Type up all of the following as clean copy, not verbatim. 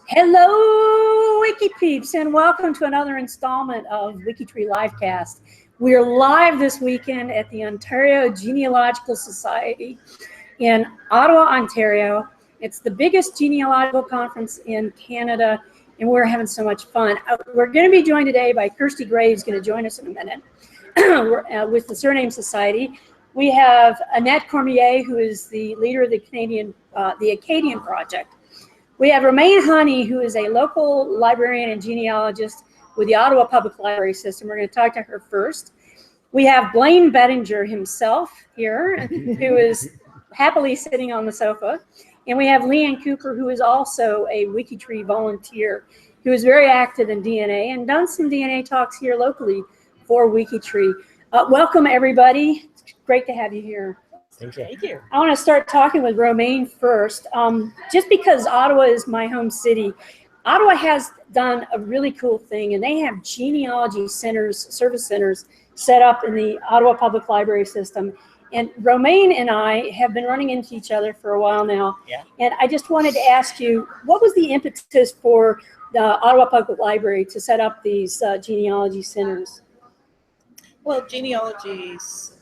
Hello, Wiki Peeps, and welcome to another installment of WikiTree LiveCast. We are live this weekend at the Ontario Genealogical Society in Ottawa, Ontario. It's the biggest genealogical conference in Canada, and we're having so much fun. We're going to be joined today by Kirsty Gray, who's going to join us in a minute, with the Surname Society. We have Annette Cormier, who is the leader of the Acadian Project. We have Romaine Honey, who is a local librarian and genealogist with the Ottawa Public Library System. We're going to talk to her first. We have Blaine Bettinger himself here, who is happily sitting on the sofa. And we have Leanne Cooper, who is also a WikiTree volunteer, who is very active in DNA and done some DNA talks here locally for WikiTree. Welcome, everybody. It's great to have you here. Thank you. I want to start talking with Romaine first. Just because Ottawa is my home city, Ottawa has done a really cool thing, and they have genealogy centers, service centers, set up in the Ottawa Public Library System. And Romaine and I have been running into each other for a while now. Yeah. And I just wanted to ask you, what was the impetus for the Ottawa Public Library to set up these genealogy centers? Well, genealogy's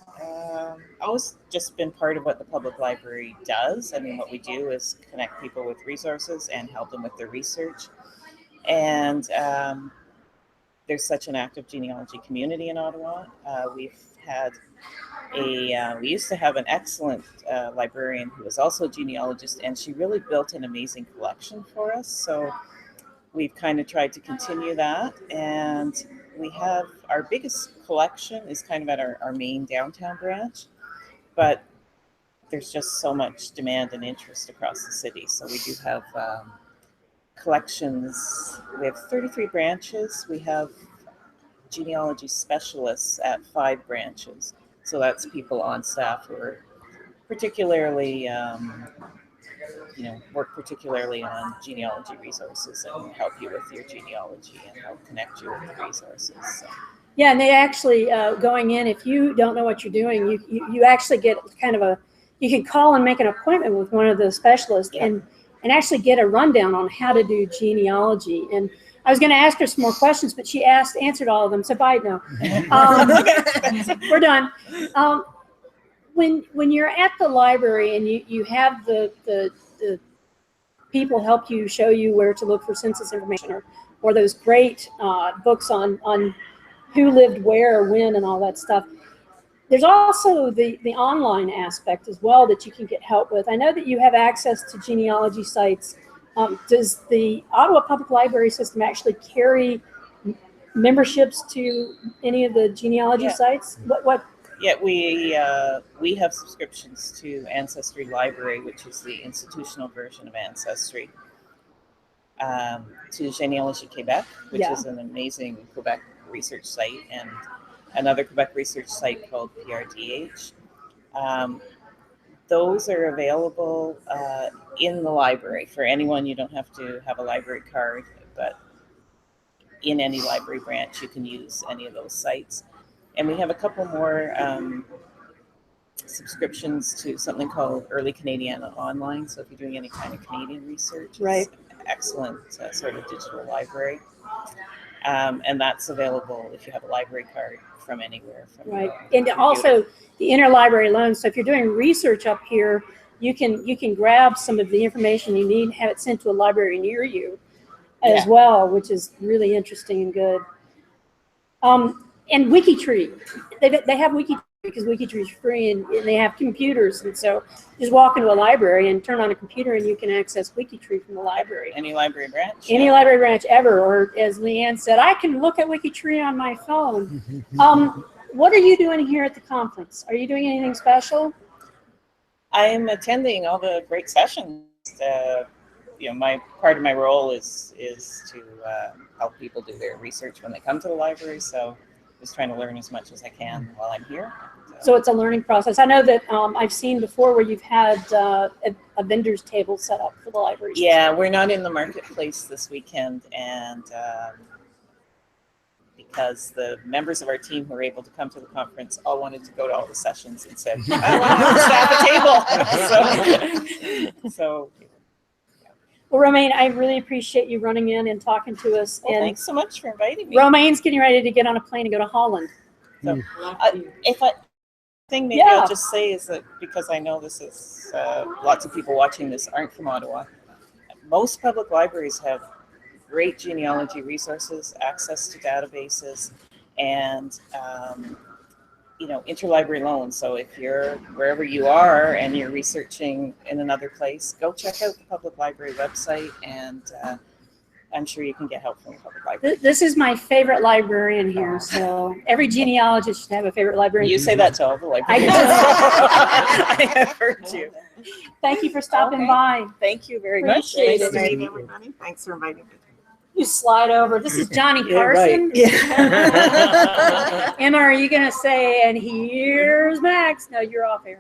always just been part of what the public library does. I mean, what we do is connect people with resources and help them with their research. And there's such an active genealogy community in Ottawa. We used to have an excellent librarian who was also a genealogist, and she really built an amazing collection for us. So we've kind of tried to continue that, and we have our biggest collection is kind of at our main downtown branch, but there's just so much demand and interest across the city. So we do have collections. We have 33 branches. We have genealogy specialists at 5 branches. So that's people on staff who are particularly work particularly on genealogy resources and help you with your genealogy and help connect you with the resources. So. Yeah, and they actually, going in, if you don't know what you're doing, you actually get kind of you can call and make an appointment with one of the specialists. Yeah. and actually get a rundown on how to do genealogy. And I was going to ask her some more questions, but she answered all of them, so bye now. We're done. When you're at the library and you have the people help you, show you where to look for census information, or those great books on who lived where, when, and all that stuff. There's also the online aspect as well that you can get help with. I know that you have access to genealogy sites. Does the Ottawa Public Library System actually carry memberships to any of the genealogy sites? What? Yeah, we have subscriptions to Ancestry Library, which is the institutional version of Ancestry, to Genealogie Quebec, which is an amazing Quebec research site, and another Quebec research site called PRDH. Those are available in the library for anyone. You don't have to have a library card, but in any library branch, you can use any of those sites. And we have a couple more subscriptions to something called Early Canadiana Online. So if you're doing any kind of Canadian research, it's an excellent sort of digital library. And that's available if you have a library card from anywhere. And also the Interlibrary Loan. So if you're doing research up here, you can grab some of the information you need, have it sent to a library near you as well, which is really interesting and good. And WikiTree, they have WikiTree because WikiTree is free, and they have computers, and so just walk into a library and turn on a computer and you can access WikiTree from the library. Any library branch? Any library branch ever, or as Leanne said, I can look at WikiTree on my phone. What are you doing here at the conference? Are you doing anything special? I'm attending all the great sessions. My part of my role is to help people do their research when they come to the library. So just trying to learn as much as I can while I'm here. So it's a learning process. I know that I've seen before where you've had a vendor's table set up for the library. Yeah, we're not in the marketplace this weekend, and because the members of our team who were able to come to the conference all wanted to go to all the sessions and said, I want to staff a table. So Well, Romaine, I really appreciate you running in and talking to us. Well, and thanks so much for inviting me. Romaine's getting ready to get on a plane and go to Holland. So, if I thing maybe Yeah. I'll just say is that, because I know this is lots of people watching this aren't from Ottawa, most public libraries have great genealogy resources, access to databases, and interlibrary loan. So if you're wherever you are and you're researching in another place, go check out the public library website, and I'm sure you can get help from the public library. This is my favorite librarian here, so every genealogist should have a favorite librarian. You say that to all the librarians. I have heard you. Thank you for stopping by. Thank you very much. Appreciate Nice to it. meet everybody. Thanks for inviting me. You slide over. This is Johnny Carson. Emma, are you going to say, and here's Max? No, you're off here.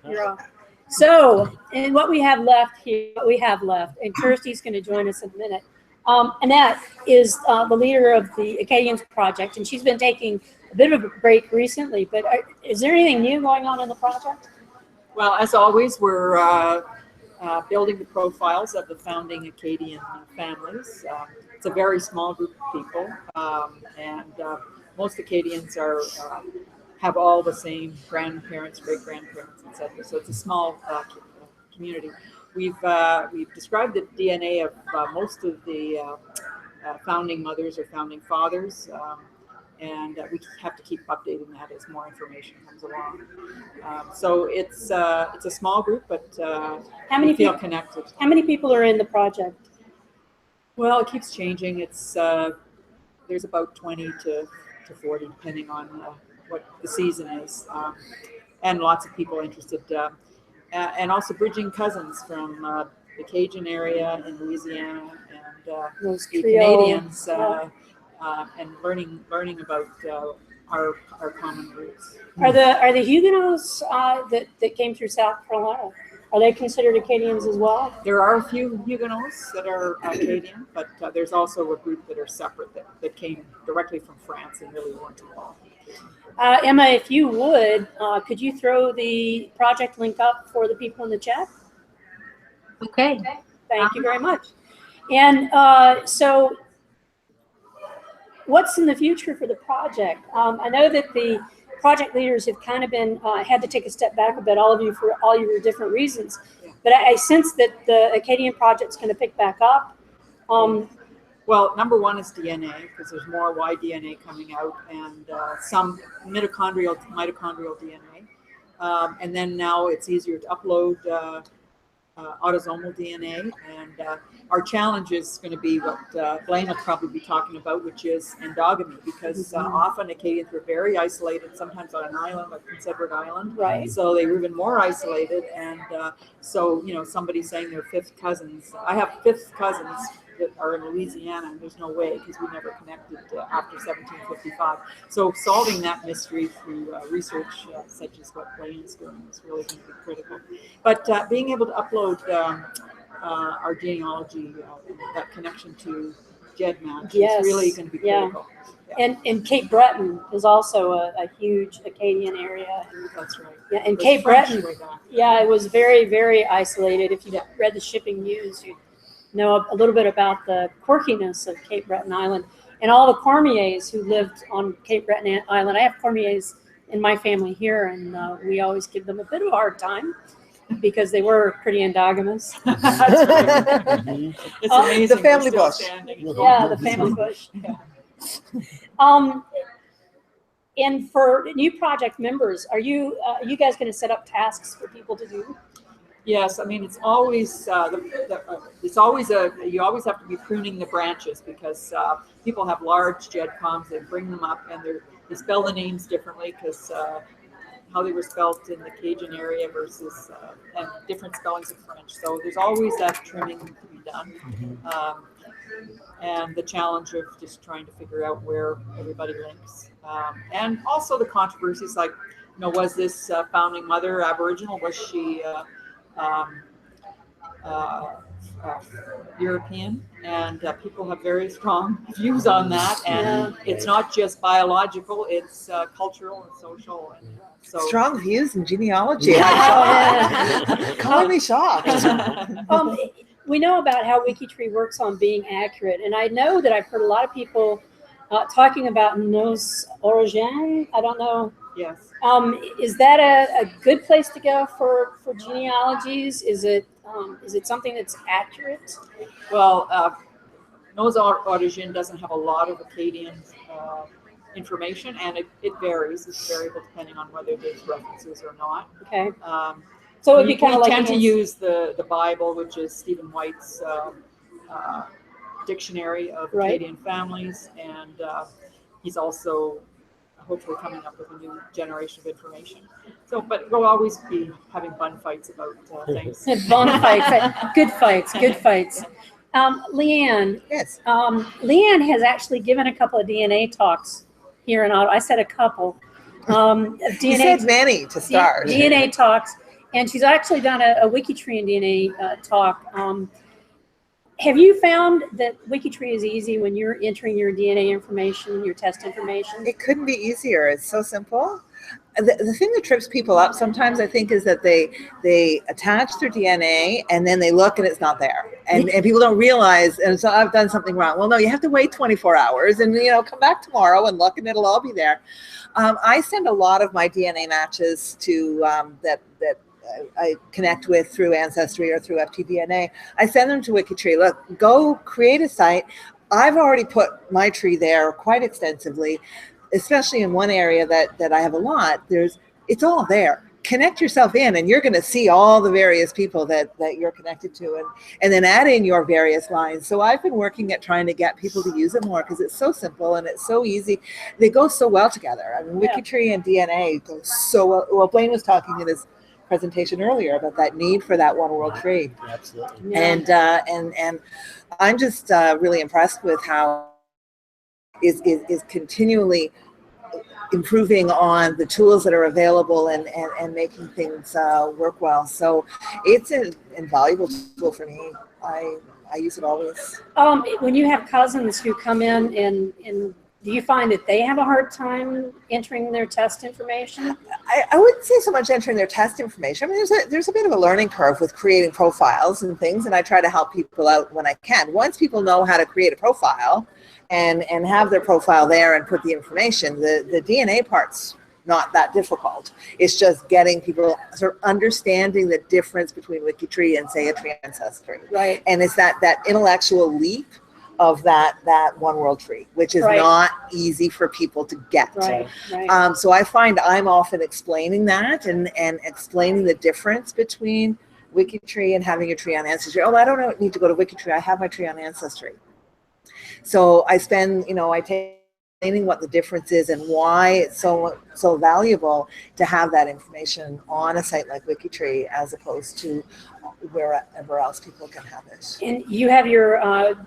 You're off. So, and what we have left here, and Kirsty's going to join us in a minute. Annette is the leader of the Acadian Project, and she's been taking a bit of a break recently, but is there anything new going on in the project? Well, as always, we're building the profiles of the founding Acadian families. It's a very small group of people, and most Acadians have all the same grandparents, great-grandparents, etc. So it's a small community. We've described the DNA of most of the founding mothers or founding fathers, and we have to keep updating that as more information comes along. So it's a small group, but we feel connected. How many people are in the project? Well, it keeps changing. It's there's about 20 to 40, depending on what the season is, and lots of people interested. And also bridging cousins from the Cajun area in Louisiana and Those the Creole, Canadians, and learning about our common roots. Are the Huguenots that came through South Carolina, are they considered Acadians as well? There are a few Huguenots that are Acadian, but there's also a group that are separate that came directly from France and really weren't involved. Emma, if you would, could you throw the project link up for the people in the chat? Okay. Thank you very much. And so what's in the future for the project? I know that the project leaders have kind of been, had to take a step back a bit, all of you, for all your different reasons. But I sense that the Acadian Project's going to pick back up. Well, number one is DNA, because there's more Y-DNA coming out, and some mitochondrial DNA. And then now it's easier to upload autosomal DNA. And our challenge is going to be what Blaine will probably be talking about, which is endogamy, because often Acadians were very isolated, sometimes on an island, like Prince Edward Island. Right. So they were even more isolated. And so, somebody saying they're fifth cousins. I have fifth cousins that are in Louisiana, and there's no way, because we never connected after 1755. So solving that mystery through research such as what Blaine's doing is really going to be critical. But being able to upload our genealogy, that connection to JedMatch, is really going to be critical. Yeah. And Cape Breton is also a huge Acadian area. That's right. Yeah, and Cape Breton, it was very, very isolated. If you read the shipping news, you know a little bit about the quirkiness of Cape Breton Island and all the Cormiers who lived on Cape Breton Island. I have Cormiers in my family here, and we always give them a bit of a hard time because they were pretty endogamous. It's amazing. The family bush. Yeah, the family bush. And for new project members, are you guys going to set up tasks for people to do? Yes, I mean, it's always you always have to be pruning the branches, because people have large GEDCOMs, they bring them up, and they spell the names differently, because how they were spelled in the Cajun area versus and different spellings of French. So there's always that trimming to be done, and the challenge of just trying to figure out where everybody links, and also the controversies, like, was this founding mother Aboriginal? Was she European? And people have very strong views on that, and it's not just biological, it's cultural and social, and so strong views in genealogy. Calling me shocked. we know about how WikiTree works on being accurate, and I know that I've heard a lot of people talking about nos origines. I don't know. Yes. Is that a good place to go for genealogies? Is it something that's accurate? Well, nos origines doesn't have a lot of Acadian information, and it varies. It's variable depending on whether there's references or not. Okay. So it'd be kind of like we tend to use the Bible, which is Stephen White's dictionary of Acadian families, and he's also hopefully coming up with a new generation of information. So, but we'll always be having bun fights about things. Bun fights, good fights, good fights. Leanne. Yes. Leanne has actually given a couple of DNA talks here in Ottawa. I said a couple. DNA, You said many to start. DNA talks, and she's actually done a WikiTree and DNA talk. Have you found that WikiTree is easy when you're entering your DNA information, your test information? It couldn't be easier. It's so simple. The thing that trips people up sometimes, I think, is that they attach their DNA and then they look and it's not there. And people don't realize, and so I've done something wrong. Well, no, you have to wait 24 hours and, come back tomorrow and look and it'll all be there. I send a lot of my DNA matches to that I connect with through Ancestry or through FTDNA. I send them to WikiTree. Look, go create a site. I've already put my tree there quite extensively, especially in one area that I have a lot. It's all there. Connect yourself in and you're going to see all the various people that you're connected to, and then add in your various lines. So I've been working at trying to get people to use it more because it's so simple and it's so easy. They go so well together. I mean, WikiTree and DNA go so well. Well, Blaine was talking in his presentation earlier about that need for that one world tree. Absolutely. Yeah. And I'm just really impressed with how is continually improving on the tools that are available and making things work well. So it's an invaluable tool for me. I use it always. When you have cousins who come in and do you find that they have a hard time entering their test information? I wouldn't say so much entering their test information. I mean, there's a bit of a learning curve with creating profiles and things, and I try to help people out when I can. Once people know how to create a profile and have their profile there and put the information, the DNA part's not that difficult. It's just getting people sort of understanding the difference between WikiTree and, say, a tree ancestry. Right. And it's that intellectual leap of that one world tree, which is not easy for people to get. Right, right. So I find I'm often explaining that and explaining the difference between WikiTree and having a tree on Ancestry. Oh, I don't need to go to WikiTree. I have my tree on Ancestry. So I spend, I take explaining what the difference is and why it's so valuable to have that information on a site like WikiTree as opposed to wherever else people can have it. And you have your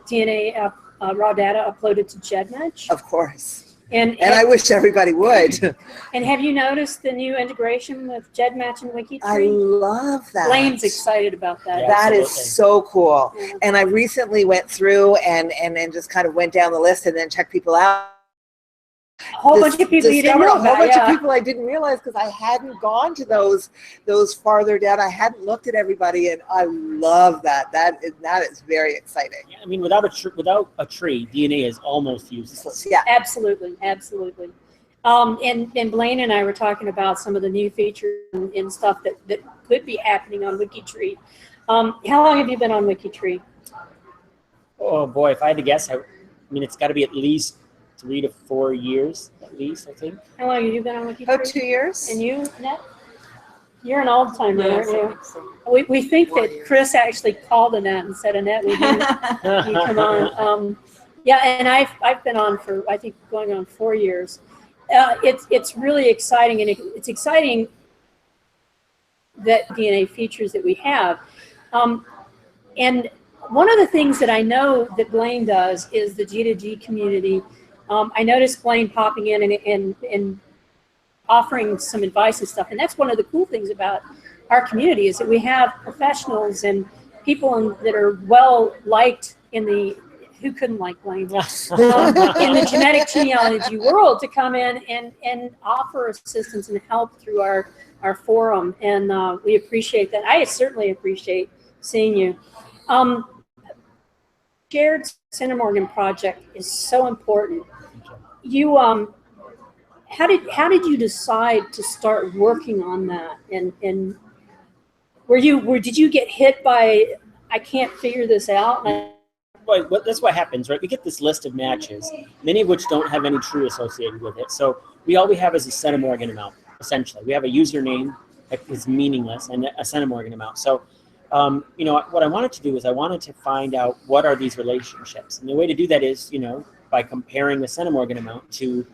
DNA raw data uploaded to JedMatch? Of course. And I wish everybody would. And have you noticed the new integration with JedMatch and WikiTree? I love that. Blaine's excited about that. Yeah, that absolutely. is so cool. Yeah. And I recently went through and just kind of went down the list and then checked people out. A whole bunch of people you didn't know A whole about, bunch yeah. of people I didn't realize because I hadn't gone to those farther down. I hadn't looked at everybody, and I love that. That is very exciting. Yeah, I mean, without a tree, DNA is almost useless. Yeah. Absolutely, absolutely. And Blaine and I were talking about some of the new features and stuff that could be happening on WikiTree. How long have you been on WikiTree? Oh boy, if I had to guess, I mean, it's got to be at least 3 to 4 years, at least, I think. How long have you been on WikiTree? About 2 years. And you, Annette? You're an old timer, Yes, aren't I you? think so. We think 4 that years. Chris actually called Annette and said, Annette, would you come on? Yeah, and I've been on for, I think, going on 4 years. It's really exciting, and it's exciting that DNA features that we have. And one of the things that I know that Blaine does is the G2G community. I noticed Blaine popping in and offering some advice and stuff. And that's one of the cool things about our community is that we have professionals and people that are well liked in the, who couldn't like Blaine, in the genetic genealogy world to come in and offer assistance and help through our forum. And we appreciate that. I certainly appreciate seeing you. Shared Centimorgan Project is so important. You how did you decide to start working on that? And did you get hit by I can't figure this out? Well, that's what happens, right? We get this list of matches, many of which don't have any tree associated with it. So all we have is a Centimorgan amount, essentially. We have a username that is meaningless and a Centimorgan amount. So, you know, what I wanted to do is I wanted to find out what are these relationships. And the way to do that is, you know, by comparing the Centimorgan amount to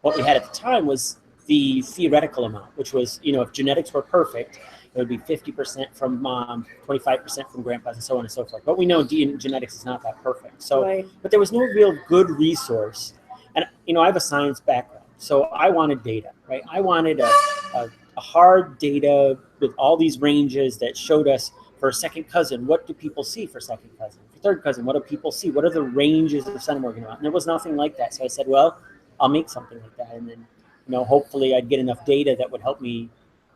what we had at the time was the theoretical amount, which was, you know, if genetics were perfect, it would be 50% from mom, 25% from grandpas, and so on and so forth. But we know genetics is not that perfect. So, Right. But there was no real good resource. And, you know, I have a science background, so I wanted data, right? I wanted a hard data with all these ranges that showed us for a second cousin, what do people see for second cousin? For third cousin, what do people see? What are the ranges of Centimorgan amount? And there was nothing like that. So I said, well, I'll make something like that. And then, you know, hopefully I'd get enough data that would help me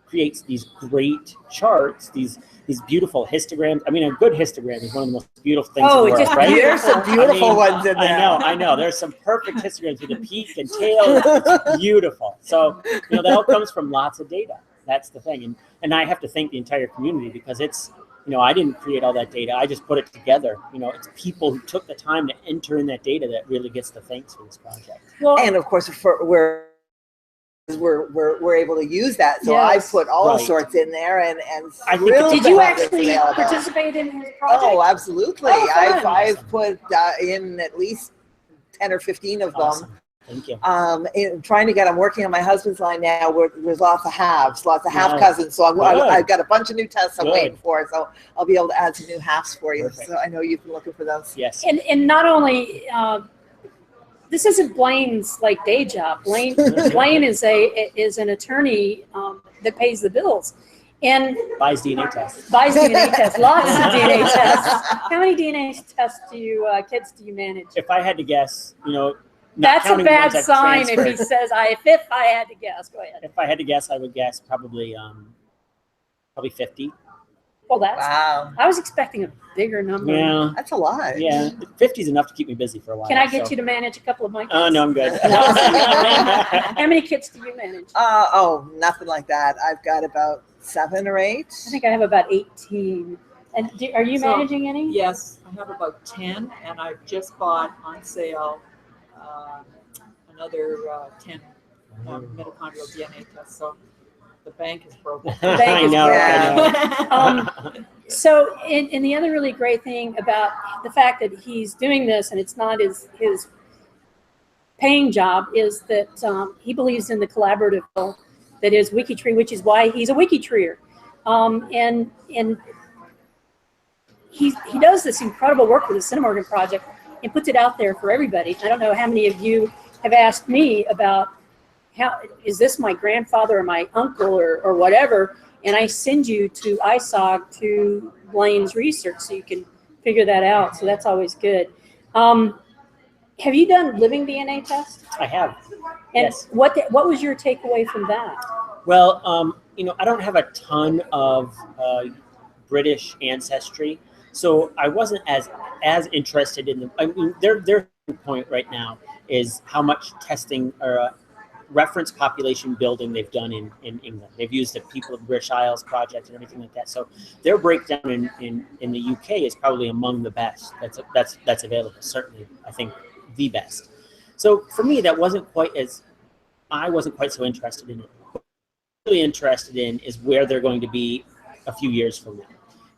create these great charts, these beautiful histograms. I mean, a good histogram is one of the most beautiful things in the world, right? There's some beautiful ones in there. I know. There's some perfect histograms with a peak and tail. It's beautiful. So, you know, that all comes from lots of data. That's the thing. And I have to thank the entire community because it's, you know, I didn't create all that data. I just put it together. You know, it's people who took the time to enter in that data that really gets the thanks for this project. Well, And of course, we're able to use that. So Yes. I put all Right. sorts in there and I think thrilled did to you have this actually available. participate in his project? Oh, absolutely. Oh, fun. I've put in at least 10 or 15 of them. Awesome. Thank you. I'm working on my husband's line now where there's lots of halves, lots of half Wow. cousins. So Good. I've got a bunch of new tests I'm Good. waiting for. So I'll be able to add some new halves for you. Perfect. So I know you've been looking for those. Yes. And not only this isn't Blaine's like day job. Blaine is an attorney that pays the bills and Buys DNA tests. buys DNA tests, lots of DNA tests. How many DNA tests kids do you manage? If I had to guess, you know, not That's a counting the bad ones I've sign if he transferred. says if I had to guess. Go ahead. If I had to guess, I would guess probably 50. Well, that's. Wow. I was expecting a bigger number. Yeah. That's a lot. Yeah. 50 is enough to keep me busy for a while. Can I get you to manage a couple of my kids? Oh, no, I'm good. How many kids do you manage? Nothing like that. I've got about 7 or 8. I think I have about 18. And are you So, managing any? Yes, I have about 10, and I've just bought on sale another 10 mitochondrial DNA tests. So the bank is broken. bank I is know. broken. I know. So, and the other really great thing about the fact that he's doing this and it's not his paying job is that he believes in the collaborative role that is WikiTree, which is why he's a WikiTreer. And he does this incredible work with the Centimorgan Project and puts it out there for everybody. I don't know how many of you have asked me about how is this my grandfather or my uncle or whatever, and I send you to ISOG to Blaine's research so you can figure that out. So that's always good. Have you done living DNA tests? I have. And Yes. what was your takeaway from that? Well, you know, I don't have a ton of British ancestry, so I wasn't as interested in the. I mean, their point right now is how much testing or reference population building they've done in England. They've used the People of British Isles project and everything like that. So their breakdown in the UK is probably among the best that's available. Certainly, I think the best. So for me, I wasn't quite so interested in it. What I'm really interested in is where they're going to be a few years from now.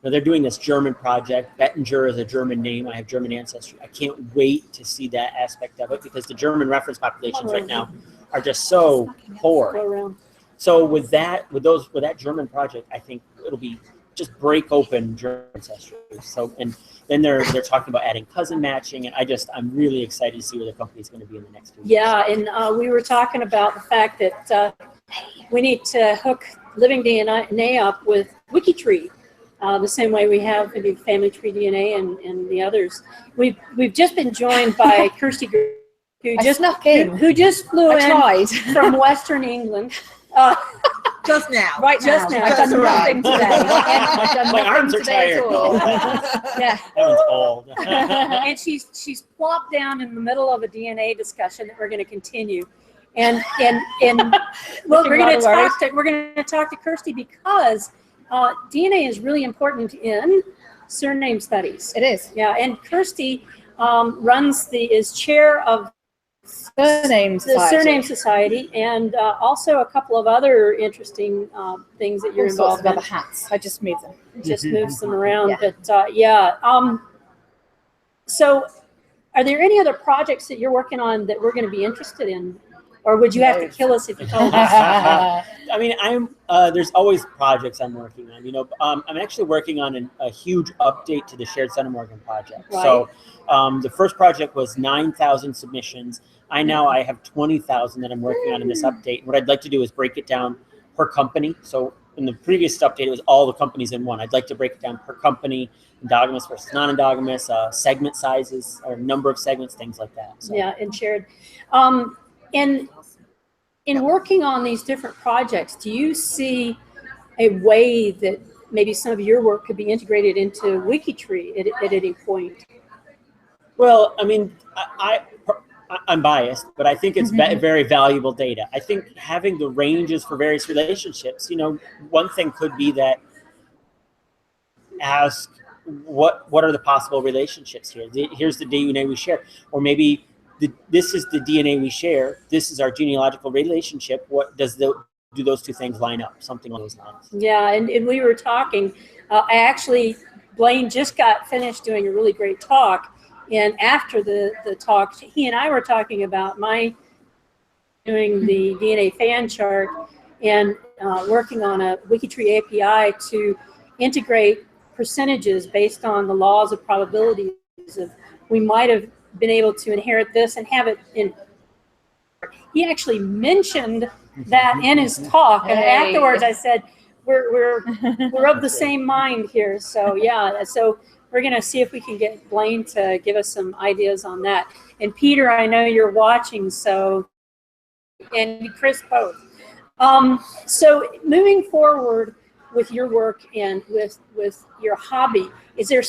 Now they're doing this German project. Bettinger is a German name. I have German ancestry. I can't wait to see that aspect of it because the German reference populations right now are just so poor. Go around. So with that German project, I think it'll be just break open German ancestry. So and then they're talking about adding cousin matching, and I'm really excited to see where the company's going to be in the next few years. Yeah, and we were talking about the fact that we need to hook living DNA up with WikiTree, the same way we have maybe Family Tree DNA and the others. We've just been joined by Kirsty Gray, who just flew in I tried. from Western England. Just now. Right Just now. now. I've Just done right. nothing today. I've done My nothing arms are today at tired. all. Yeah. That one's old. And she's plopped down in the middle of a DNA discussion that we're going to continue. And well, we're going to talk to Kirsty because DNA is really important in surname studies. It is. Yeah, and Kirsty is chair of Surname the Society. Surname Society, and also a couple of other interesting things that you're All sorts involved of in. other hats. I just moved them. Just moves them around, Yeah. but yeah. So, are there any other projects that you're working on that we're going to be interested in, or would you have to kill us if you told us? I mean, there's always projects I'm working on. I'm actually working on a huge update to the Shared Centimorgan Project. Right. So the first project was 9,000 submissions. I have 20,000 that I'm working on in this update. What I'd like to do is break it down per company. So in the previous update, it was all the companies in one. I'd like to break it down per company, endogamous versus non-endogamous, segment sizes or number of segments, things like that. So. Yeah, and shared. In working on these different projects, do you see a way that maybe some of your work could be integrated into WikiTree at any point? Well, I mean, I'm biased, but I think it's very valuable data. I think having the ranges for various relationships, one thing could be that ask what are the possible relationships here? Here's the DNA we share, or maybe this is the DNA we share. This is our genealogical relationship. What do those two things line up? Something along those lines. Yeah, and we were talking. Blaine just got finished doing a really great talk, and after the talk, he and I were talking about doing the DNA fan chart and working on a WikiTree API to integrate percentages based on the laws of probabilities of we might have been able to inherit this and have it in. He actually mentioned that in his talk, and afterwards I said, "We're of the same mind here." So yeah, so we're gonna see if we can get Blaine to give us some ideas on that. And Peter, I know you're watching, so and Chris both. So moving forward with your work and with your hobby, is there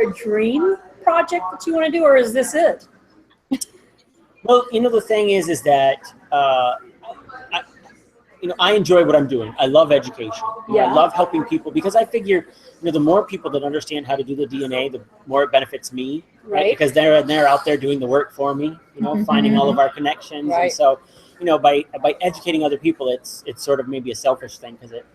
a dream project that you want to do, or is this it? Well, the thing is that I enjoy what I'm doing. I love education. I love helping people because I figure, the more people that understand how to do the DNA, the more it benefits me, right? Because they're out there doing the work for me, finding all of our connections, right. And so, by educating other people, it's sort of maybe a selfish thing because it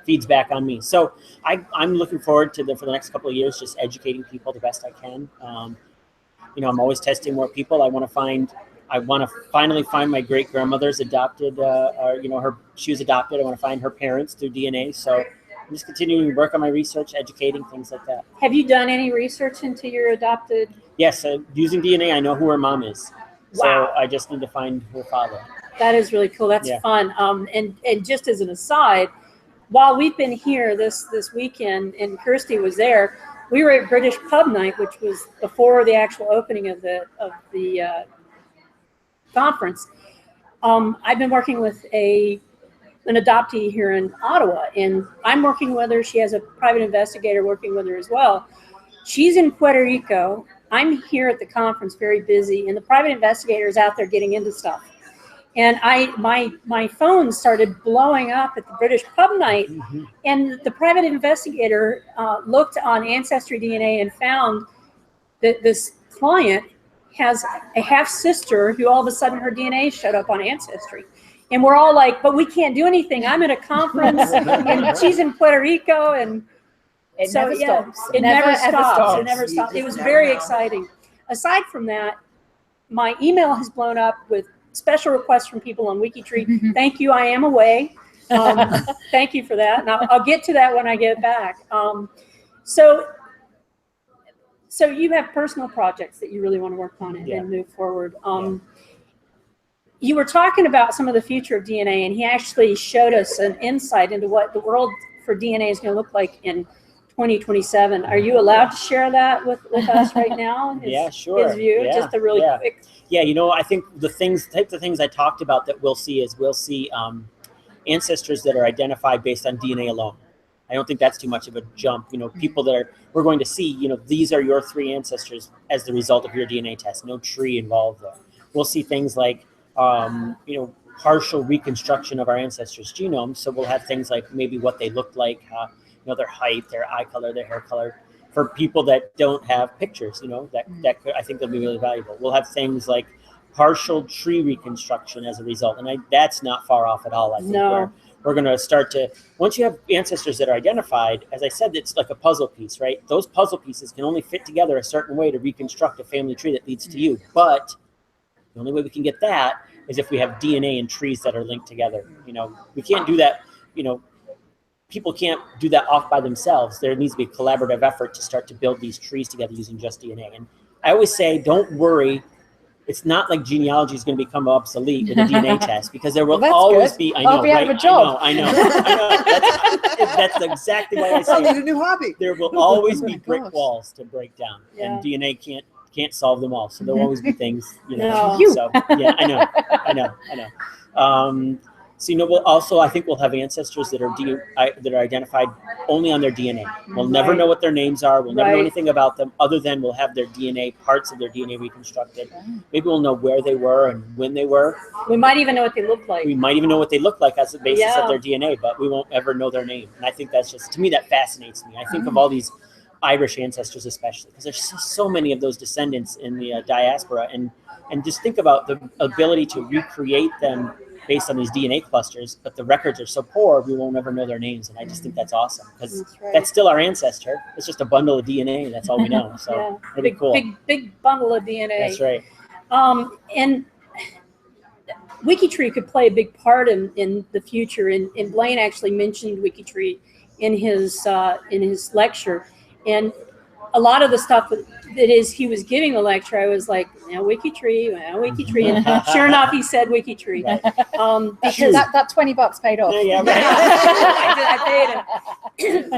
feeds back on me. So I'm looking forward to for the next couple of years just educating people the best I can. I'm always testing more people. I want to finally find my great grandmother's adopted, she was adopted. I want to find her parents through DNA. So I'm just continuing to work on my research, educating, things like that. Have you done any research into your adopted? Yes, using DNA, I know who her mom is. Wow. So I just need to find her father. That is really cool. That's fun. And just as an aside, while we've been here this weekend and Kirsty was there, we were at British Pub Night, which was before the actual opening of the conference. I've been working with an adoptee here in Ottawa, and I'm working with her. She has a private investigator working with her as well. She's in Puerto Rico. I'm here at the conference, very busy, and the private investigator is out there getting into stuff. And my phone started blowing up at the British Pub Night, and the private investigator looked on Ancestry DNA and found that this client has a half-sister who all of a sudden her DNA showed up on Ancestry. And we're all like, but we can't do anything. I'm at a conference, and she's in Puerto Rico, and it never stops. It never stops. It never stops. It was very exciting. Aside from that, my email has blown up with special requests from people on WikiTree. Thank you. I am away. Thank you for that. And I'll get to that when I get back. So you have personal projects that you really want to work on and move forward. You were talking about some of the future of DNA, and he actually showed us an insight into what the world for DNA is going to look like in 2027. Are you allowed to share that with us right now? Sure. His view, just a really quick. Yeah, I think the types of things I talked about that we'll see ancestors that are identified based on DNA alone. I don't think that's too much of a jump. You know, people that we're going to see, you know, these are your 3 ancestors as the result of your DNA test. No tree involved there. We'll see things like, you know, partial reconstruction of our ancestors' genomes. So we'll have things like maybe what they looked like, you know, their height, their eye color, their hair color. For people that don't have pictures, you know, that could, I think they'll be really valuable. We'll have things like partial tree reconstruction as a result, and that's not far off at all. I think we're going to start to, once you have ancestors that are identified, as I said, it's like a puzzle piece, right? Those puzzle pieces can only fit together a certain way to reconstruct a family tree that leads to you. But the only way we can get that is if we have DNA and trees that are linked together. You know, we can't do that, you know, people can't do that off by themselves. There needs to be a collaborative effort to start to build these trees together using just DNA. And I always say, don't worry. It's not like genealogy is going to become obsolete with a DNA test, because there will always be. I know, we have a job. I know. That's exactly why I say. I need a new hobby. There will always be brick walls to break down, and DNA can't solve them all. So there'll always be things, you know. So yeah, I know. So, you know, we'll also, I think we'll have ancestors that are identified only on their DNA. We'll never know what their names are. We'll never know anything about them, other than we'll have their DNA, parts of their DNA reconstructed. Maybe we'll know where they were and when they were. We might even know what they look like. We might even know what they look like as the basis of their DNA, but we won't ever know their name. And I think that's just, to me, that fascinates me. I think of all these Irish ancestors especially, because there's so many of those descendants in the diaspora, and just think about the ability to recreate them based on these DNA clusters, but the records are so poor, we won't ever know their names. And I just think that's awesome, because that's still our ancestor. It's just a bundle of DNA, and that's all we know. So it'd be cool. Big bundle of DNA. That's right. And WikiTree could play a big part in the future. And Blaine actually mentioned WikiTree in his lecture. And a lot of the stuff that he was giving the lecture, I was like, WikiTree. And sure enough, he said WikiTree. Right. Because that $20 paid off. Yeah, right. I paid him.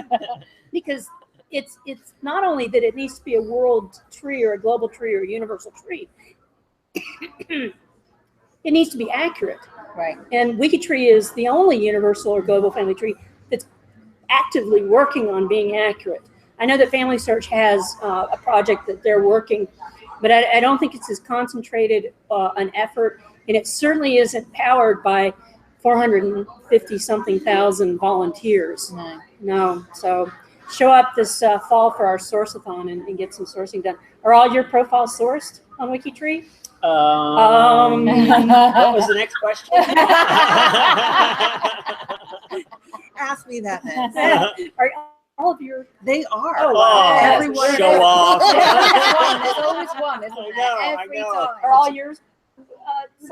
Because it's not only that it needs to be a world tree or a global tree or a universal tree. It needs to be accurate. Right. And WikiTree is the only universal or global family tree that's actively working on being accurate. I know that Family Search has a project that they're working, but I don't think it's as concentrated an effort, and it certainly isn't powered by 450-something thousand volunteers. No. So show up this fall for our source-a-thon and get some sourcing done. Are all your profiles sourced on WikiTree? What was the next question? Ask me that next. Are all of your? They are. Oh, wow. Everyone. Show off. There's always one, isn't there? Every time. Are all yours?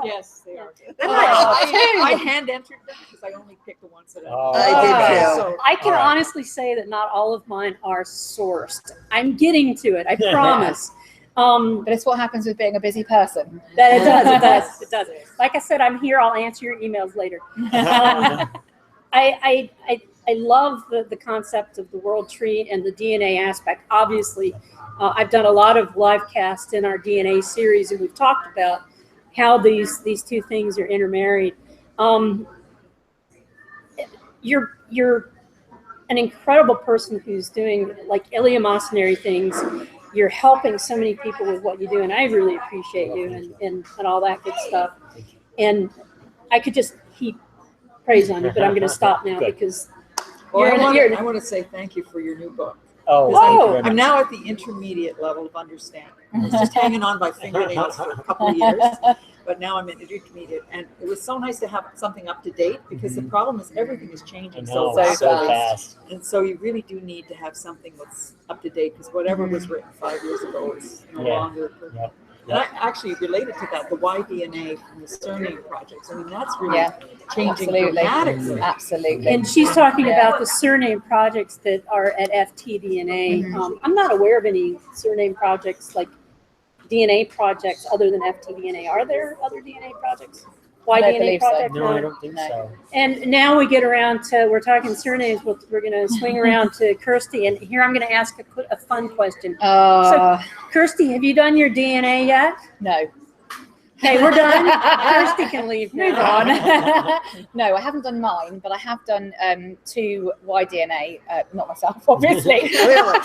Yes, they are. Oh, I hand entered them because I only picked the ones that I did too. So I can honestly say that not all of mine are sourced. I'm getting to it, I promise. But it's what happens with being a busy person. That it does. Like I said, I'm here. I'll answer your emails later. I love the concept of the world tree and the DNA aspect. Obviously, I've done a lot of LiveCast in our DNA series, and we've talked about how these two things are intermarried. You're an incredible person who's doing like eleemosynary things. You're helping so many people with what you do, and I really appreciate you and all that good stuff. And I could just heap praise on you, but I'm going to stop now because I want to say thank you for your new book. I'm now at the intermediate level of understanding. I was just hanging on by fingernails for a couple of years, but now I'm in intermediate. And it was so nice to have something up to date, because the problem is everything is changing so fast. And so you really do need to have something that's up to date, because whatever was written 5 years ago is no longer. And I actually related to that, the YDNA from the Surname projects. I mean, that's really changing dramatically. Absolutely. And she's talking about the Surname projects that are at FTDNA. I'm not aware of any Surname projects, like DNA projects, other than FTDNA. Are there other DNA projects? YDNA project? No, I don't think so. And now we get around to, we're talking Surnames, we're going to swing around to Kirsty, and here I'm going to ask a fun question. So, Kirsty, have you done your DNA yet? No. Okay, we're done. Kirsty can leave now. Move on. No, I haven't done mine, but I have done 2 Y-DNA, not myself, obviously. Really?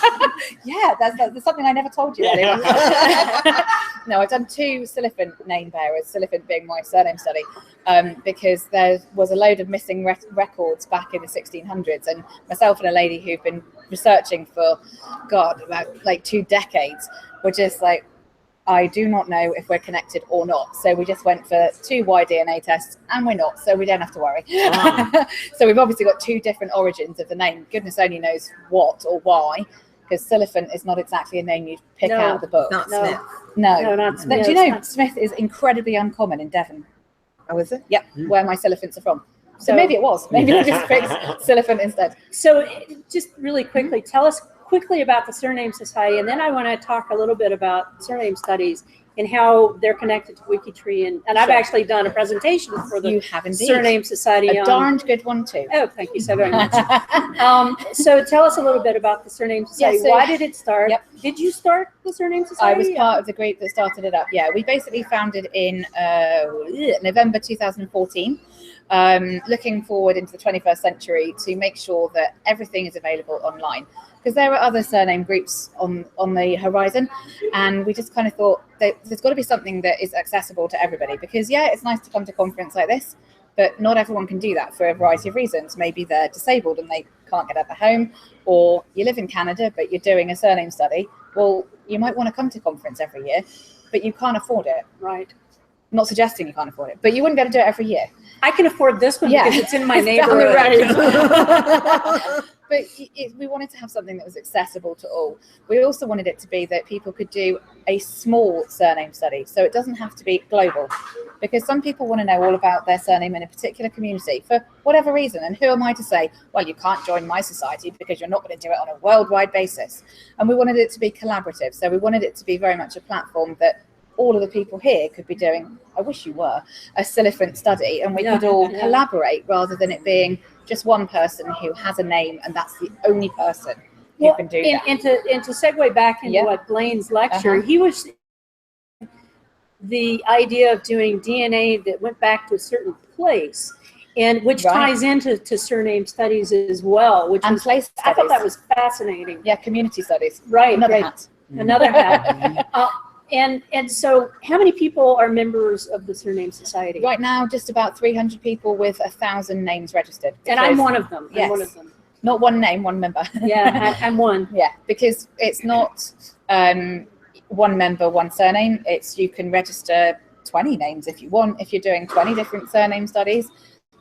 Yeah, that's something I never told you earlier. No, I've done 2 Silliphant name bearers, Silliphant being my surname study, because there was a load of missing records back in the 1600s, and myself and a lady who've been researching for, God, about like 2 decades, were just like, I do not know if we're connected or not. So we just went for 2 Y-DNA tests, and we're not, so we don't have to worry. So we've obviously got 2 different origins of the name. Goodness only knows what or why, because Silliphant is not exactly a name you'd pick out of the book. Not No. Smith. No, not Smith. Do you know Smith is incredibly uncommon in Devon? Oh, is it? Yep, where my Silliphants are from. So maybe it was. Maybe they just picked Silliphant instead. So just really quickly, tell us quickly about the Surname Society, and then I want to talk a little bit about surname studies and how they're connected to WikiTree. And I've actually done a presentation for the You have indeed. Surname Society. A darned good one too. Oh, thank you so very much. So tell us a little bit about the Surname Society. so- Why did it start? Yep. Did you start the Surname I Society? was part of the group that started it up. Yeah, we basically founded in November 2014, looking forward into the 21st century to make sure that everything is available online. Because there are other surname groups on the horizon, and we just kind of thought that there's got to be something that is accessible to everybody. Because yeah, it's nice to come to a conference like this, but not everyone can do that for a variety of reasons. Maybe they're disabled and they can't get out of home, or you live in Canada but you're doing a surname study. Well, you might want to come to conference every year, but you can't afford it. Right. Not suggesting you can't afford it, but you wouldn't be able to do it every year. I can afford this one because it's in my It's down the neighborhood. road. But we wanted to have something that was accessible to all. We also wanted it to be that people could do a small surname study, so it doesn't have to be global, because some people want to know all about their surname in a particular community for whatever reason. And who am I to say, well, you can't join my society because you're not going to do it on a worldwide basis? And we wanted it to be collaborative, so we wanted it to be very much a platform that all of the people here could be doing, I wish you were, a Silliphant study, and we could all collaborate rather than it being just one person who has a name and that's the only person who can do that. And to segue back into what Blaine's lecture, he was the idea of doing DNA that went back to a certain place, and which ties into surname studies as well, which and place I thought studies. that was fascinating. Yeah, community studies. Right. Another hat. Another hat. And so how many people are members of the Surname Society? Right now, just about 300 people with 1,000 names registered. And I'm one of them. Yes. I'm one of them. Not one name, one member. Yeah, I'm one. Yeah, because it's not one member, one surname. It's you can register 20 names if you want. If you're doing 20 different surname studies,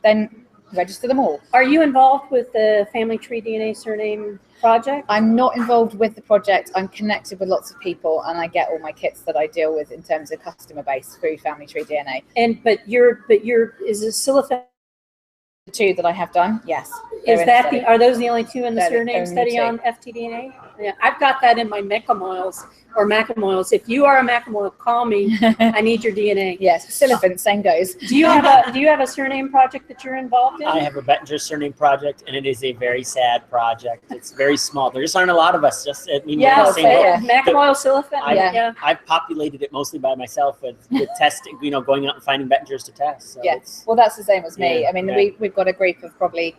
then register them all. Are you involved with the Family Tree DNA Surname Project? I'm not involved with the project. I'm connected with lots of people, and I get all my kits that I deal with in terms of customer base through Family Tree DNA. And but is it Silliphant? The 2 that I have done, yes. Is that are those the only 2 in the They're the surname only study 2. on FTDNA? Yeah, I've got that in my Mecamoils or Macamoils. If you are a Macamoil, call me. I need your DNA. Yes, Silliphant, same goes. Do you have a surname project that you're involved in? I have a Bettinger surname project, and it is a very sad project. It's very small. There just aren't a lot of us. Just we're in the same boat. Macamoil, Silliphant. I've populated it mostly by myself with testing, going out and finding Bettingers to test. So well, that's the same as me. Yeah, I mean, we've got a group of probably,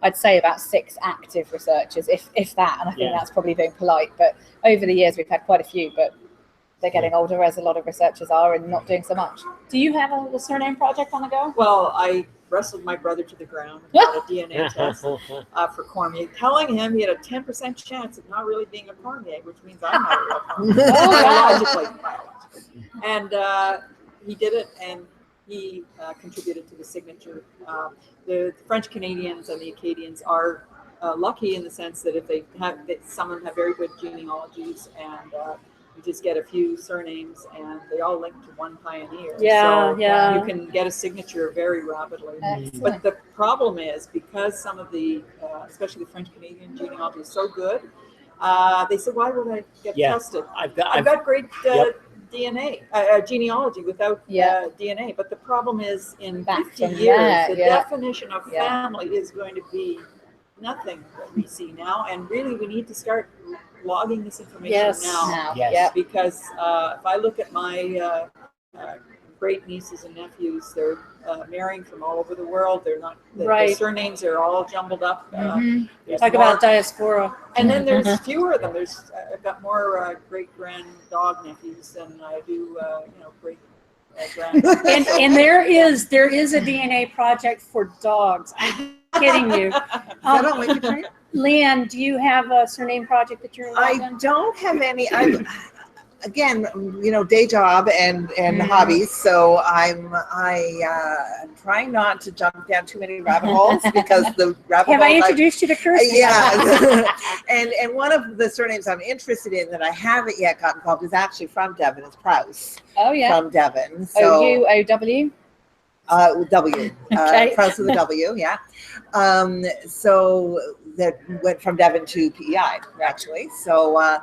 I'd say about 6 active researchers, if that, and I think that's probably being polite. But over the years, we've had quite a few, but they're getting older, as a lot of researchers are, and not doing so much. Do you have a surname project on the go? Well, I wrestled my brother to the ground and got a DNA test for Cormier, telling him he had a 10% chance of not really being a Cormier, which means I'm not a real Cormier. biologically. And he did it, and he contributed to the signature. The French Canadians and the Acadians are lucky in the sense that if some of them have very good genealogies, and you just get a few surnames and they all link to one pioneer. You can get a signature very rapidly. Excellent. But the problem is, because some of the, especially the French Canadian genealogy is so good, they said, why would I get tested? I've got great DNA, genealogy without DNA. But the problem is, in 50 years, the definition of family is going to be nothing that we see now. And really, we need to start logging this information now. Yes. Because if I look at my great nieces and nephews. They're marrying from all over the world. They're not, the Right. surnames are all jumbled up. There's Talk more- about diaspora. And then there's fewer of them. I've got more great-grand dog nephews than I do, great grand. And there is a DNA project for dogs. I'm kidding you. Is that on WikiTree? Leanne, do you have a surname project that you're involved I in? don't have any. Again, day job and hobbies. So I'm trying not to jump down too many rabbit holes because the rabbit Have holes. I introduced you to Kirsty? Yeah. and one of the surnames I'm interested in that I haven't yet got involved is actually from Devon. It's Prowse Oh yeah. from Devon. So OUOW. W. Okay. Prowse with a W. Yeah. So that went from Devon to PEI actually. So I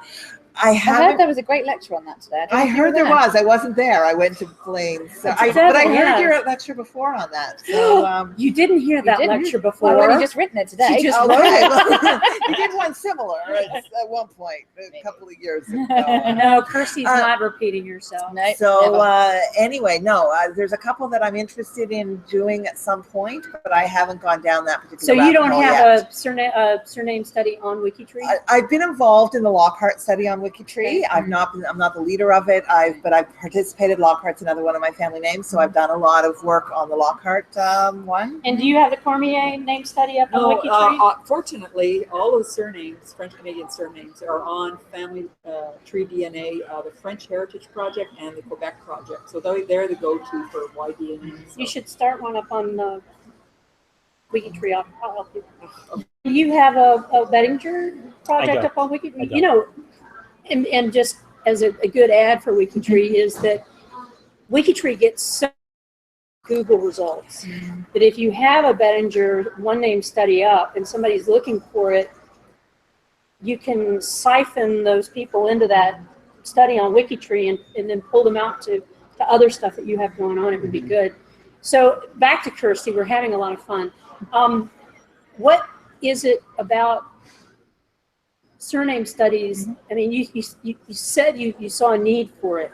I heard haven't. there was a great lecture on that today. I heard there was. I wasn't there. I went to Blaine. So It's but I Devon, heard yes. your lecture before on that. So You didn't hear that didn't? lecture Well, before. I've only just written it today. She just okay. wrote it. Well, you did one similar at one point, a couple of years ago. No, Kirsty's not repeating herself. No, So never. anyway, no, there's a couple that I'm interested in doing at some point, but I haven't gone down that particular. So you rabbit don't hole have yet. a surname study on WikiTree? I've been involved in the Lockhart study on WikiTree. I'm not the leader of it. But I've participated. Lockhart's another one of my family names, so I've done a lot of work on the Lockhart one. And do you have the Cormier name study up on No, WikiTree? fortunately, all of the surnames, French-Canadian surnames, are on family tree DNA, the French Heritage Project and the Quebec Project. So they're the go-to for YDNA. So. You should start one up on WikiTree. I'll help you. Do you have a Bettinger project don't. up on I WikiTree? don't. And just as a good ad for WikiTree is that WikiTree gets so Google results that if you have a Bettinger one name study up and somebody's looking for it, you can siphon those people into that study on WikiTree and then pull them out to other stuff that you have going on. It would be good. So back to Kirsty, we're having a lot of fun. What is it about surname studies? I mean, you said you saw a need for it.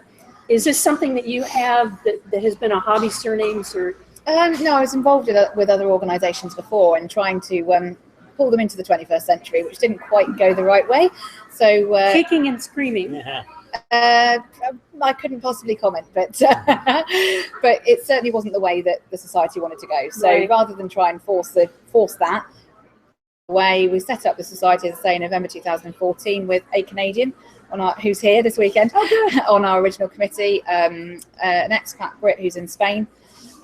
Is this something that you have that has been a hobby, surnames, or? No, I was involved with other organisations before and trying to pull them into the 21st century, which didn't quite go the right way. So Kicking and screaming. Yeah. I couldn't possibly comment, but but it certainly wasn't the way that the society wanted to go. So Right. rather than try and force that way, we set up the society, as I say, in November 2014 with a Canadian who's here this weekend on our original committee, an expat Brit who's in Spain,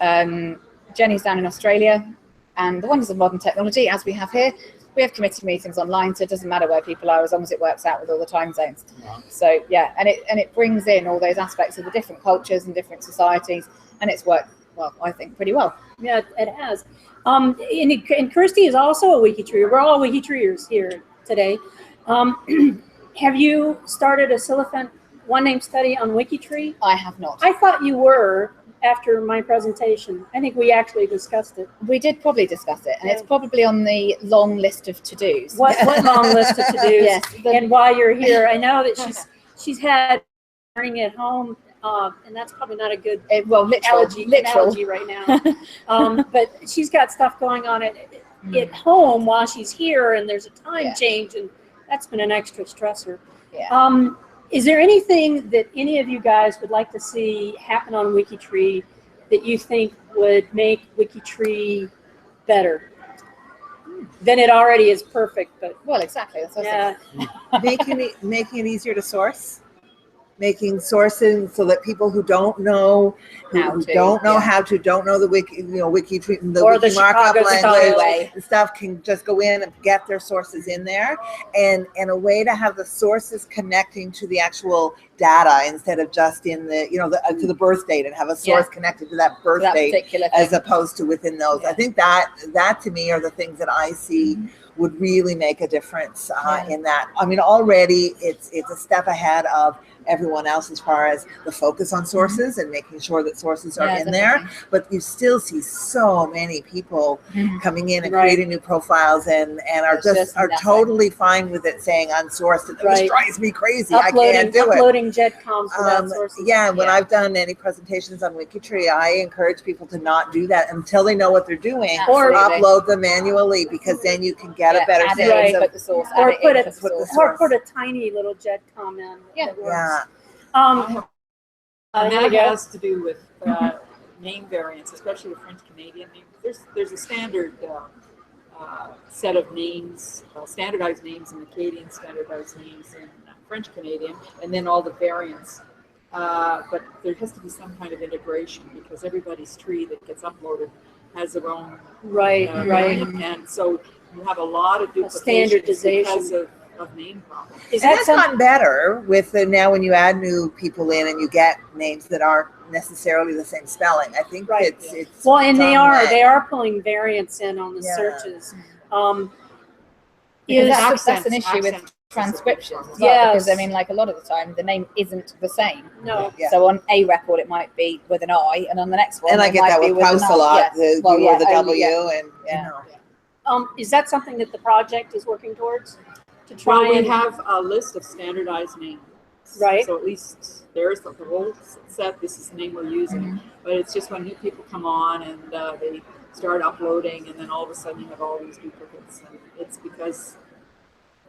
Jenny's down in Australia, and the wonders of modern technology, as we have here. We have committee meetings online, so it doesn't matter where people are as long as it works out with all the time zones. Wow. So yeah, and it brings in all those aspects of the different cultures and different societies, and it's worked well, I think, pretty well. Yeah, it has. And Kirsty is also a WikiTreeer. We're all WikiTreeers here today. Have you started a Silliphant one name study on WikiTree? I have not. I thought you were after my presentation. I think we actually discussed it. We did probably discuss it, and Yeah. it's probably on the long list of to-dos. What long list of to-dos? Yes. And while you're here, I know that she's had learning at home, and that's probably not a good analogy right now. But she's got stuff going on at home while she's here, and there's a time change, and that's been an extra stressor. Yeah. Is there anything that any of you guys would like to see happen on WikiTree that you think would make WikiTree better? Then it already is perfect, but Well, exactly. That's what I yeah. making it easier to source, making sourcing so that people who don't know don't know the WikiTree, the Or wiki the markup Chicago language and stuff can just go in and get their sources in there, and a way to have the sources connecting to the actual data instead of just in the to the birth date, and have a source connected to that birth date particular as thing. opposed to within those. Yeah. I think that to me are the things that I see would really make a difference in that. I mean, already it's a step ahead of everyone else as far as the focus on sources and making sure that sources are in definitely. there. But you still see so many people coming in and Right. creating new profiles and are Just are nothing. totally fine with it saying unsourced. It Right. just drives me crazy. I can't do it. Uploading JedComs without sources. Yeah, when Yeah. I've done any presentations on WikiTree, I encourage people to not do that until they know what they're doing, or Absolutely. upload them manually, because then you can get a better add sense it in, of. put the source, Or add it put in, it- put the put the source. Or put a tiny little JedCom in. Yeah. that works. Yeah. And there that you go. has to do with name variants, especially the French Canadian names. There's a standard set of names, standardized names in Acadian, standardized names in French Canadian, and then all the variants. But there has to be some kind of integration, because everybody's tree that gets uploaded has their own Right, right. variant, and so you have a lot of duplication standardization. because of name problems. Is And that that's some, gotten better with now when you add new people in and you get names that aren't necessarily the same spelling. I think Right. it's well, and it's on the they way. are pulling variants in on the Yeah. searches. Because Is that's an issue with accents. transcriptions as well. Yes. Because I mean, like a lot of the time, the name isn't the same. no. Yeah. So on a record, it might be with an I, and on the next one, And I it get might that be with an Post I. a lot, Yes. the Well, U or the yeah, W, yeah. and Yeah. Is that something that the project is working towards to try Well, we and have a list of standardized names. Right. So at least there's the whole set. This is the name we're using. But it's just when new people come on and they start uploading, and then all of a sudden you have all these duplicates, and it's because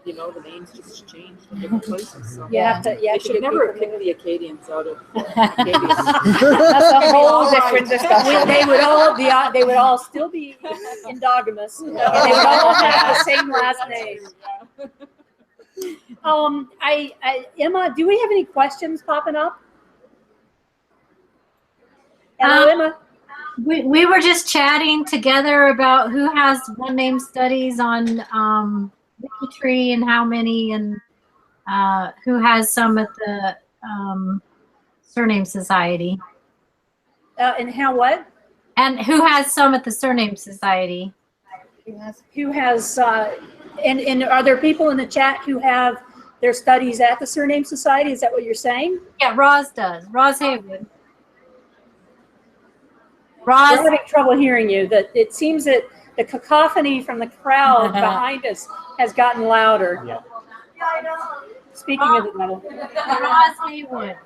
the names just changed in different places. So you have to they get should never people pick the Acadians out of Acadians. That's a whole all right. different discussion. they would all still be endogamous, and they would all have the same last name. Emma, do we have any questions popping up? Hello, Emma. We were just chatting together about who has one name studies on WikiTree and how many, and who has some at the Surname Society. And how what? And who has some at the Surname Society? Who has? And are there people in the chat who have their studies at the Surname Society? Is that what you're saying? Yeah, Roz does. Roz Haywood. We're Roz, having trouble hearing you. That it seems that the cacophony from the crowd behind us has gotten louder. Yeah. Speaking of the devil. Roz Haywood.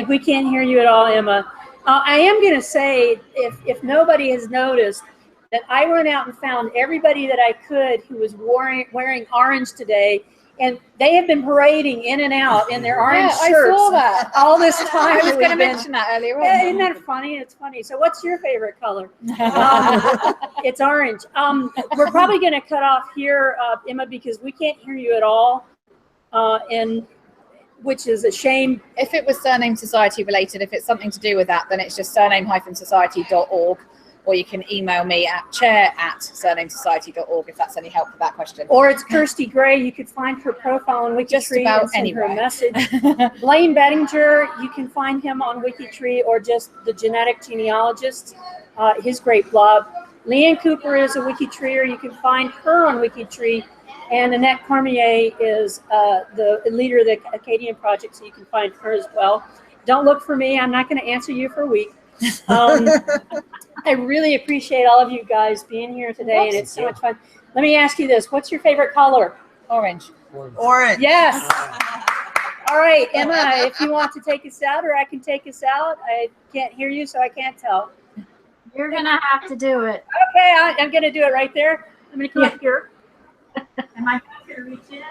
We can't hear you at all, Emma. I am going to say, if nobody has noticed, that I went out and found everybody that I could who was wearing orange today, and they have been parading in and out in their orange Yeah, shirts I saw that. all this time. I was that going we've to been- mention that earlier Yeah, on. isn't that funny? It's funny. So what's your favorite color? It's orange. We're probably going to cut off here, Emma, because we can't hear you at all, and which is a shame. If it was Surname Society related, if it's something to do with that, then it's just surname-society.org, or you can email me at chair@surnamesociety.org if that's any help with that question. Or it's Kirsty Gray. You could find her profile on WikiTree Just about and send her a anywhere. message. Blaine Bettinger, you can find him on WikiTree, or just the Genetic Genealogist, his great blog. Leanne Cooper is a WikiTreer. You can find her on WikiTree. And Annette Cormier is the leader of the Acadian Project, so you can find her as well. Don't look for me. I'm not going to answer you for a week. I really appreciate all of you guys being here today, and it's so much fun. Let me ask you this. What's your favorite color? Orange. Orange. Yes. All right, Emma, if you want to take us out, or I can take us out. I can't hear you, so I can't tell. You're going to have to do it. Okay, I'm going to do it right there. I'm going to come up here. And my phone's going to reach in, and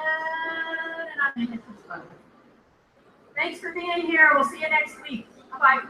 I'm going to hit this button. Thanks for being here. We'll see you next week. Bye-bye.